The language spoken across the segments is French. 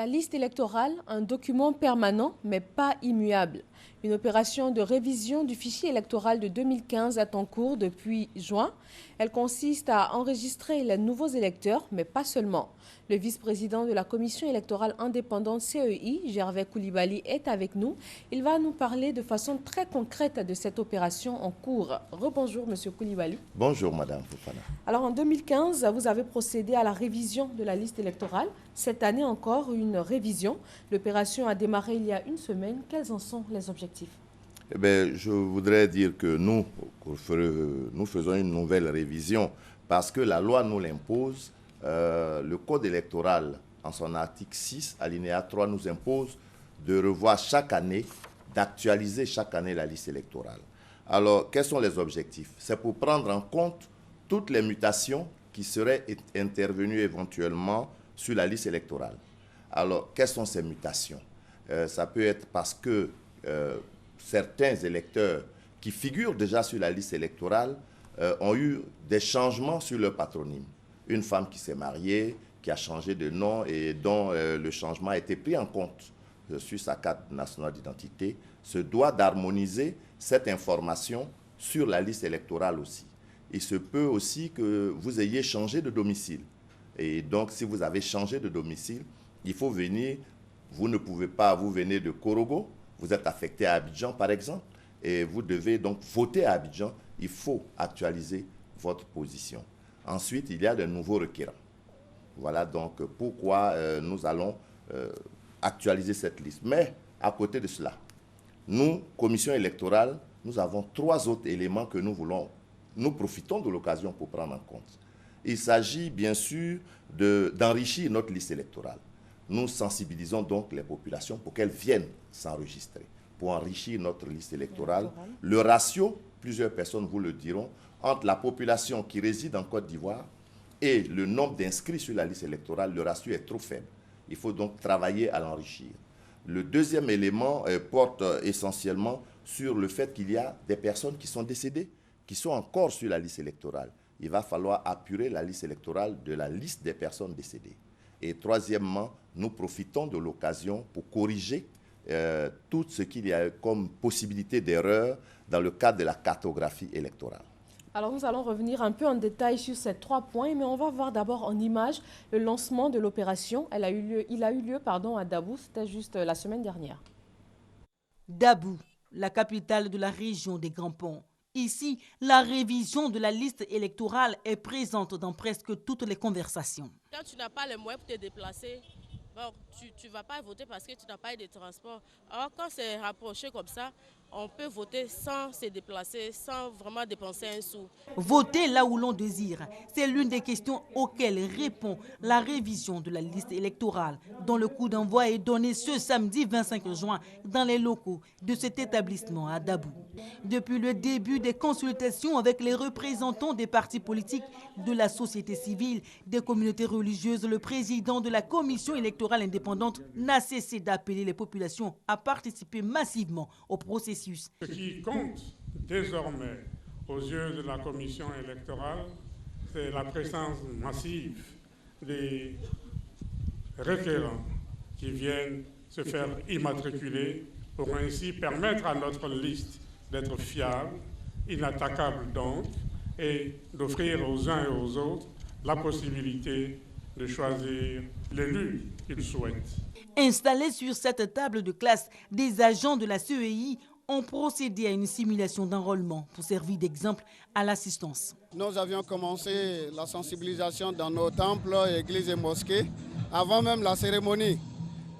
La liste électorale, un document permanent mais pas immuable. Une opération de révision du fichier électoral de 2015 est en cours depuis juin. Elle consiste à enregistrer les nouveaux électeurs, mais pas seulement. Le vice-président de la commission électorale indépendante CEI, Gervais Koulibaly, est avec nous. Il va nous parler de façon très concrète de cette opération en cours. Rebonjour, monsieur Koulibaly. Bonjour, madame Fofana. Alors, en 2015, vous avez procédé à la révision de la liste électorale. Cette année encore, une révision. L'opération a démarré il y a une semaine. Quels en sont les objectifs? Eh bien, je voudrais dire que nous faisons une nouvelle révision parce que la loi nous l'impose. Le code électoral, en son article 6, alinéa 3, nous impose de revoir chaque année, d'actualiser chaque année la liste électorale. Alors, quels sont les objectifs? C'est pour prendre en compte toutes les mutations qui seraient intervenues éventuellement sur la liste électorale. Alors, quelles sont ces mutations? Ça peut être parce que certains électeurs qui figurent déjà sur la liste électorale ont eu des changements sur leur patronyme. Une femme qui s'est mariée, qui a changé de nom et dont le changement a été pris en compte sur sa carte nationale d'identité, se doit d'harmoniser cette information sur la liste électorale aussi. Il se peut aussi que vous ayez changé de domicile. Et donc, si vous avez changé de domicile, il faut venir, vous ne pouvez pas, vous venez de Korogo, vous êtes affecté à Abidjan par exemple, et vous devez donc voter à Abidjan, il faut actualiser votre position. Ensuite, il y a de nouveaux requérants. Voilà donc pourquoi nous allons actualiser cette liste. Mais à côté de cela, nous, commission électorale, nous avons 3 autres éléments que nous profitons de l'occasion pour prendre en compte. Il s'agit bien sûr d'enrichir notre liste électorale. Nous sensibilisons donc les populations pour qu'elles viennent s'enregistrer, pour enrichir notre liste électorale. Le ratio, plusieurs personnes vous le diront, entre la population qui réside en Côte d'Ivoire et le nombre d'inscrits sur la liste électorale, le ratio est trop faible. Il faut donc travailler à l'enrichir. Le deuxième élément porte essentiellement sur le fait qu'il y a des personnes qui sont décédées, qui sont encore sur la liste électorale. Il va falloir apurer la liste électorale de la liste des personnes décédées. Et troisièmement, nous profitons de l'occasion pour corriger tout ce qu'il y a comme possibilité d'erreur dans le cadre de la cartographie électorale. Alors nous allons revenir un peu en détail sur ces 3 points, mais on va voir d'abord en image le lancement de l'opération. Il a eu lieu à Dabou, c'était juste la semaine dernière. Dabou, la capitale de la région des Grands Ponts. Ici, la révision de la liste électorale est présente dans presque toutes les conversations. Quand tu n'as pas les moyens pour te déplacer, bon, tu ne vas pas voter parce que tu n'as pas de transport. Alors quand c'est rapproché comme ça, on peut voter sans se déplacer, sans vraiment dépenser un sou. Voter là où l'on désire, c'est l'une des questions auxquelles répond la révision de la liste électorale, dont le coup d'envoi est donné ce samedi 25 juin dans les locaux de cet établissement à Dabou. Depuis le début des consultations avec les représentants des partis politiques, de la société civile, des communautés religieuses, le président de la commission électorale indépendante n'a cessé d'appeler les populations à participer massivement au processus. Ce qui compte désormais aux yeux de la commission électorale, c'est la présence massive des requérants qui viennent se faire immatriculer pour ainsi permettre à notre liste d'être fiable, inattaquable donc, et d'offrir aux uns et aux autres la possibilité de choisir l'élu qu'ils souhaitent. Installés sur cette table de classe, des agents de la CEI ont procédé à une simulation d'enrôlement pour servir d'exemple à l'assistance. Nous avions commencé la sensibilisation dans nos temples, églises et mosquées avant même la cérémonie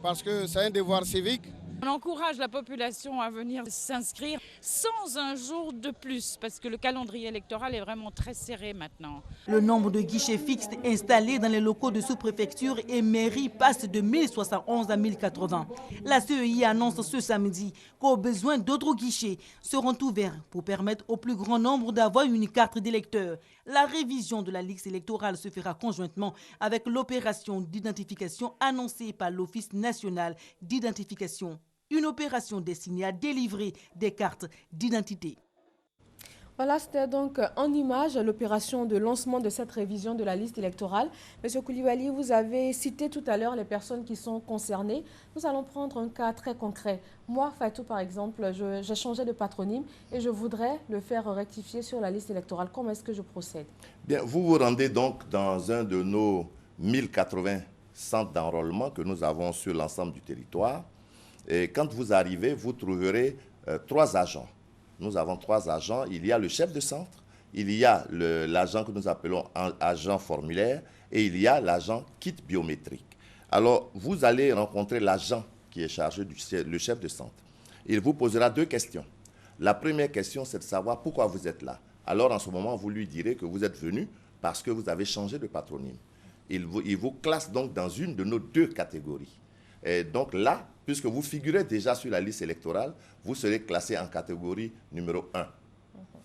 parce que c'est un devoir civique. On encourage la population à venir s'inscrire sans un jour de plus parce que le calendrier électoral est vraiment très serré maintenant. Le nombre de guichets fixes installés dans les locaux de sous-préfecture et mairie passe de 1071 à 1080. La CEI annonce ce samedi qu'au besoin d'autres guichets seront ouverts pour permettre au plus grand nombre d'avoir une carte d'électeur. La révision de la liste électorale se fera conjointement avec l'opération d'identification annoncée par l'Office national d'identification. Une opération destinée à délivrer des cartes d'identité. Voilà, c'était donc en image l'opération de lancement de cette révision de la liste électorale. Monsieur Koulibaly, vous avez cité tout à l'heure les personnes qui sont concernées. Nous allons prendre un cas très concret. Moi, Fatou, par exemple, j'ai changé de patronyme et je voudrais le faire rectifier sur la liste électorale. Comment est-ce que je procède? Bien, vous vous rendez donc dans un de nos 1080 centres d'enrôlement que nous avons sur l'ensemble du territoire. Et quand vous arrivez, vous trouverez 3 agents. Nous avons 3 agents. Il y a le chef de centre, il y a l'agent que nous appelons agent formulaire et il y a l'agent kit biométrique. Alors, vous allez rencontrer l'agent qui est chargé le chef de centre. Il vous posera 2 questions. La première question, c'est de savoir pourquoi vous êtes là. Alors, en ce moment, vous lui direz que vous êtes venu parce que vous avez changé de patronyme. Il vous classe donc dans une de nos 2 catégories. Et donc là, puisque vous figurez déjà sur la liste électorale, vous serez classé en catégorie numéro 1.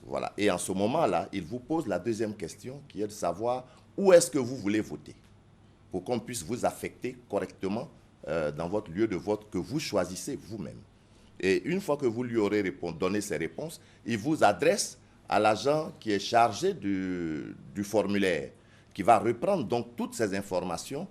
Voilà. Et en ce moment-là, il vous pose la deuxième question qui est de savoir où est-ce que vous voulez voter pour qu'on puisse vous affecter correctement dans votre lieu de vote que vous choisissez vous-même. Et une fois que vous lui aurez donné ces réponses, il vous adresse à l'agent qui est chargé du formulaire, qui va reprendre donc toutes ces informations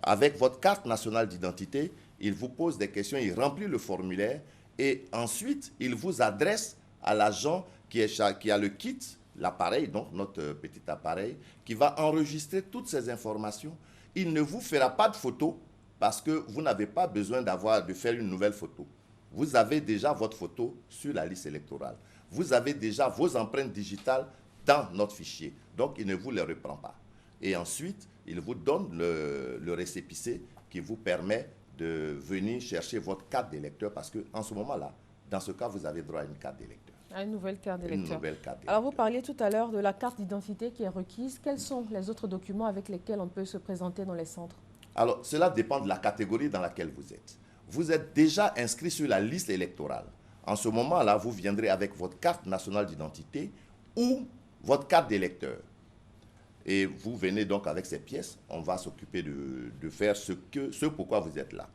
avec votre carte nationale d'identité. Il vous pose des questions, il remplit le formulaire et ensuite, il vous adresse à l'agent qui a le kit, l'appareil, donc notre petit appareil, qui va enregistrer toutes ces informations. Il ne vous fera pas de photo parce que vous n'avez pas besoin de faire une nouvelle photo. Vous avez déjà votre photo sur la liste électorale. Vous avez déjà vos empreintes digitales dans notre fichier. Donc, il ne vous les reprend pas. Et ensuite, il vous donne le récépissé qui vous permet de venir chercher votre carte d'électeur parce qu'en ce moment-là, dans ce cas, vous avez droit à une carte d'électeur. À une nouvelle carte d'électeur. Une nouvelle carte d'électeur. Alors, vous parliez tout à l'heure de la carte d'identité qui est requise. Quels sont les autres documents avec lesquels on peut se présenter dans les centres? Alors, cela dépend de la catégorie dans laquelle vous êtes. Vous êtes déjà inscrit sur la liste électorale. En ce moment-là, vous viendrez avec votre carte nationale d'identité ou votre carte d'électeur. Et vous venez donc avec ces pièces, on va s'occuper de faire ce pourquoi vous êtes là.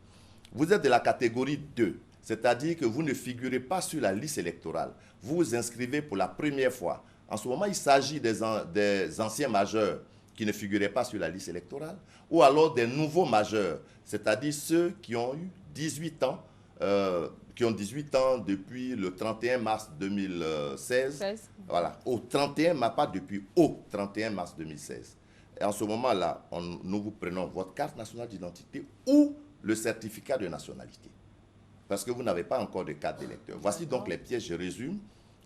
Vous êtes de la catégorie 2, c'est-à-dire que vous ne figurez pas sur la liste électorale. Vous vous inscrivez pour la première fois. En ce moment, il s'agit des anciens majeurs qui ne figuraient pas sur la liste électorale, ou alors des nouveaux majeurs, c'est-à-dire ceux qui ont eu 18 ans, depuis le 31 mars 2016. Voilà, au 31 mars, pas depuis au 31 mars 2016. Et en ce moment-là, nous vous prenons votre carte nationale d'identité ou le certificat de nationalité. Parce que vous n'avez pas encore de carte d'électeur. Voici donc les pièces, je résume.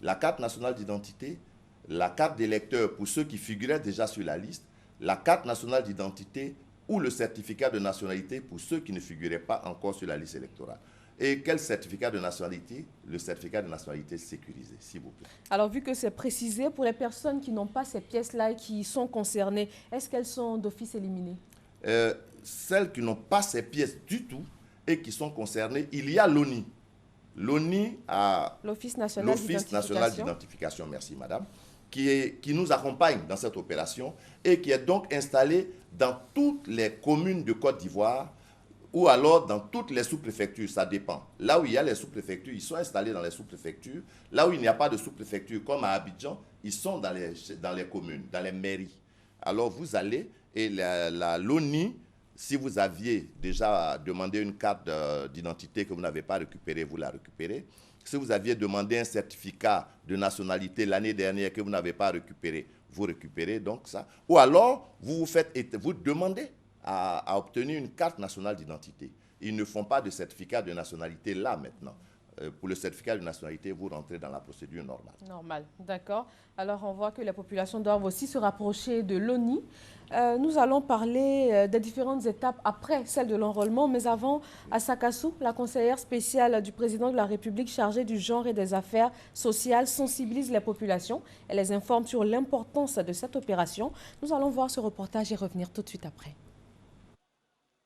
La carte nationale d'identité, la carte d'électeur pour ceux qui figuraient déjà sur la liste, la carte nationale d'identité ou le certificat de nationalité pour ceux qui ne figuraient pas encore sur la liste électorale. Et quel certificat de nationalité? Le certificat de nationalité sécurisé, s'il vous plaît. Alors, vu que c'est précisé, pour les personnes qui n'ont pas ces pièces-là et qui sont concernées, est-ce qu'elles sont d'office éliminées? Celles qui n'ont pas ces pièces du tout et qui sont concernées, il y a l'ONI. L'ONI a l'Office national d'identification, merci madame, qui nous accompagne dans cette opération et qui est donc installé dans toutes les communes de Côte d'Ivoire ou alors dans toutes les sous-préfectures, ça dépend. Là où il y a les sous-préfectures, ils sont installés dans les sous-préfectures. Là où il n'y a pas de sous-préfecture, comme à Abidjan, ils sont dans les communes, dans les mairies. Alors vous allez, et l'ONI, si vous aviez déjà demandé une carte d'identité que vous n'avez pas récupérée, vous la récupérez. Si vous aviez demandé un certificat de nationalité l'année dernière que vous n'avez pas récupéré, vous récupérez donc ça. Ou alors, vous demandez à obtenir une carte nationale d'identité. Ils ne font pas de certificat de nationalité là maintenant. Pour le certificat de nationalité, vous rentrez dans la procédure normale. Normal, d'accord. Alors, on voit que les populations doivent aussi se rapprocher de l'ONI. Nous allons parler des différentes étapes après celle de l'enrôlement, mais avant, Asakassou, la conseillère spéciale du président de la République chargée du genre et des affaires sociales, sensibilise les populations et les informe sur l'importance de cette opération. Nous allons voir ce reportage et revenir tout de suite après.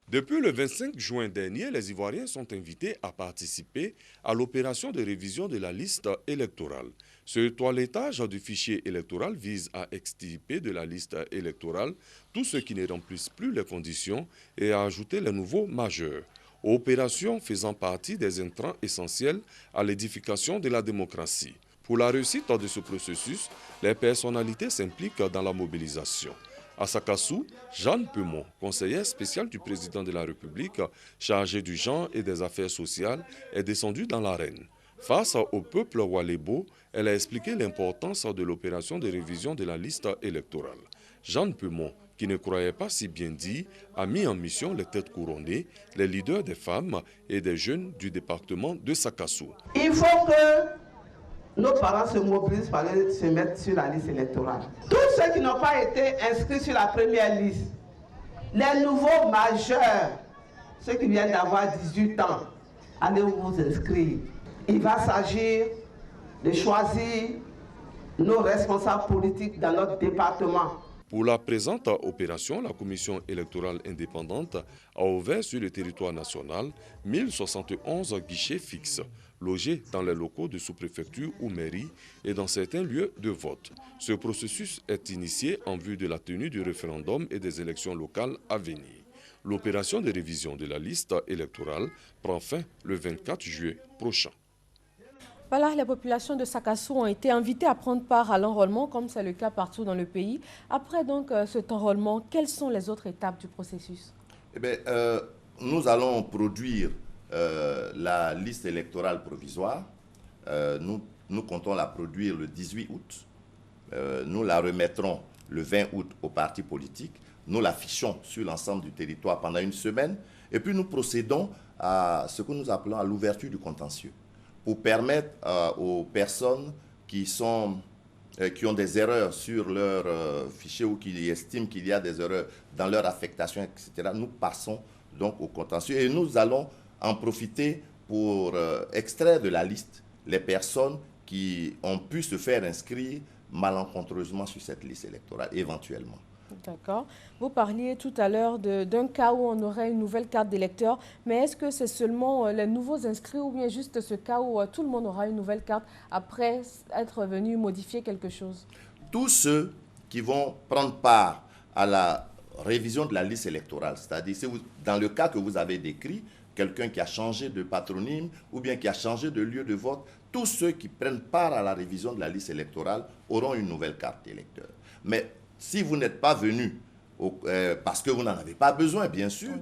Depuis le 25 juin dernier, les Ivoiriens sont invités à participer à l'opération de révision de la liste électorale. Ce toilettage du fichier électoral vise à extirper de la liste électorale tous ceux qui ne remplissent plus les conditions et à ajouter les nouveaux majeurs. Opération faisant partie des intrants essentiels à l'édification de la démocratie. Pour la réussite de ce processus, les personnalités s'impliquent dans la mobilisation. À Sakassou, Jeanne Peumont, conseillère spéciale du président de la République, chargée du genre et des affaires sociales, est descendue dans l'arène. Face au peuple Walébo, elle a expliqué l'importance de l'opération de révision de la liste électorale. Jeanne Peumont, qui ne croyait pas si bien dit, a mis en mission les têtes couronnées, les leaders des femmes et des jeunes du département de Sakassou. Il faut que nos parents se mobilisent pour aller se mettre sur la liste électorale. Tous ceux qui n'ont pas été inscrits sur la première liste, les nouveaux majeurs, ceux qui viennent d'avoir 18 ans, allez vous inscrire. Il va s'agir de choisir nos responsables politiques dans notre département. Pour la présente opération, la commission électorale indépendante a ouvert sur le territoire national 1071 guichets fixes, logés dans les locaux de sous-préfecture ou mairie et dans certains lieux de vote. Ce processus est initié en vue de la tenue du référendum et des élections locales à venir. L'opération de révision de la liste électorale prend fin le 24 juillet prochain. Voilà, les populations de Sakassou ont été invitées à prendre part à l'enrôlement, comme c'est le cas partout dans le pays. Après donc cet enrôlement, quelles sont les autres étapes du processus? Eh bien, nous allons produire la liste électorale provisoire. Nous comptons la produire le 18 août. Nous la remettrons le 20 août aux partis politiques. Nous l'affichons sur l'ensemble du territoire pendant une semaine. Et puis nous procédons à ce que nous appelons à l'ouverture du contentieux, pour permettre aux personnes qui ont des erreurs sur leur fichier ou qui estiment qu'il y a des erreurs dans leur affectation, etc. Nous passons donc au contentieux et nous allons en profiter pour extraire de la liste les personnes qui ont pu se faire inscrire malencontreusement sur cette liste électorale, éventuellement. D'accord. Vous parliez tout à l'heure d'un cas où on aurait une nouvelle carte d'électeur, mais est-ce que c'est seulement les nouveaux inscrits ou bien juste ce cas où tout le monde aura une nouvelle carte après être venu modifier quelque chose? Tous ceux qui vont prendre part à la révision de la liste électorale, c'est-à-dire dans le cas que vous avez décrit, quelqu'un qui a changé de patronyme ou bien qui a changé de lieu de vote, tous ceux qui prennent part à la révision de la liste électorale auront une nouvelle carte d'électeur. Mais si vous n'êtes pas venu parce que vous n'en avez pas besoin, bien sûr,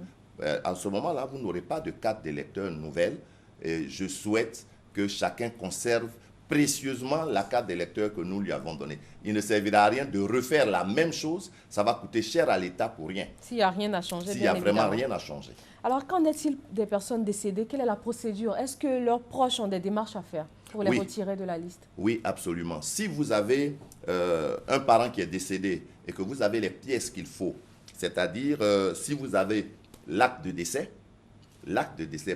en ce moment-là, vous n'aurez pas de carte d'électeur nouvelle. Et je souhaite que chacun conserve précieusement la carte d'électeur que nous lui avons donnée. Il ne servira à rien de refaire la même chose. Ça va coûter cher à l'État pour rien. S'il n'y a rien à changer, s'il n'y a vraiment rien à changer. Alors, qu'en est-il des personnes décédées? Quelle est la procédure? Est-ce que leurs proches ont des démarches à faire pour les retirer de la liste? Oui, absolument. Si vous avez un parent qui est décédé et que vous avez les pièces qu'il faut, c'est-à-dire si vous avez l'acte de décès,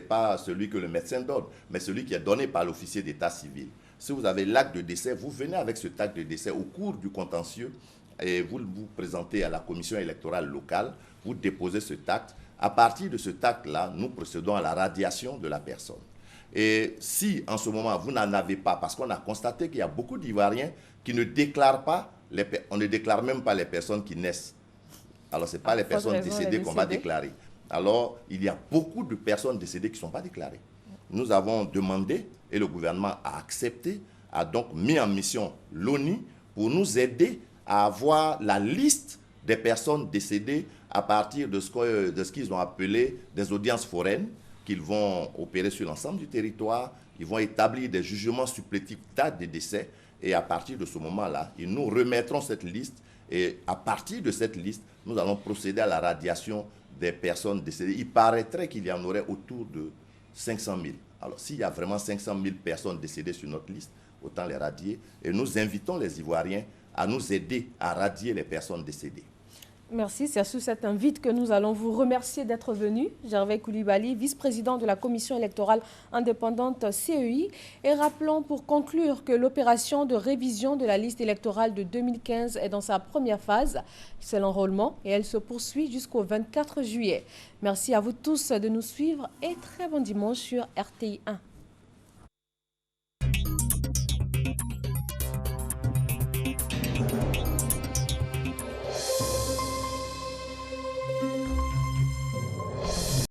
pas celui que le médecin donne, mais celui qui est donné par l'officier d'état civil. Si vous avez l'acte de décès, vous venez avec cet acte de décès au cours du contentieux et vous vous présentez à la commission électorale locale, vous déposez cet acte. À partir de cet acte-là, nous procédons à la radiation de la personne. Et si en ce moment vous n'en avez pas, parce qu'on a constaté qu'il y a beaucoup d'Ivoiriens qui ne déclarent pas, on ne déclare même pas les personnes qui naissent. Alors ce n'est pas les personnes décédées qu'on va déclarer. Alors il y a beaucoup de personnes décédées qui ne sont pas déclarées. Nous avons demandé, et le gouvernement a accepté, a donc mis en mission l'ONU pour nous aider à avoir la liste des personnes décédées à partir de ce qu'ils ont appelé des audiences foraines qu'ils vont opérer sur l'ensemble du territoire. Ils vont établir des jugements supplétifs date de décès et à partir de ce moment-là, ils nous remettront cette liste et à partir de cette liste, nous allons procéder à la radiation des personnes décédées. Il paraîtrait qu'il y en aurait autour de 500 000. Alors s'il y a vraiment 500 000 personnes décédées sur notre liste, autant les radier et nous invitons les Ivoiriens à nous aider à radier les personnes décédées. Merci, c'est sous cette invite que nous allons vous remercier d'être venu. Gervais Coulibaly, vice-président de la commission électorale indépendante CEI. Et rappelons pour conclure que l'opération de révision de la liste électorale de 2015 est dans sa première phase. C'est l'enrôlement et elle se poursuit jusqu'au 24 juillet. Merci à vous tous de nous suivre et très bon dimanche sur RTI 1.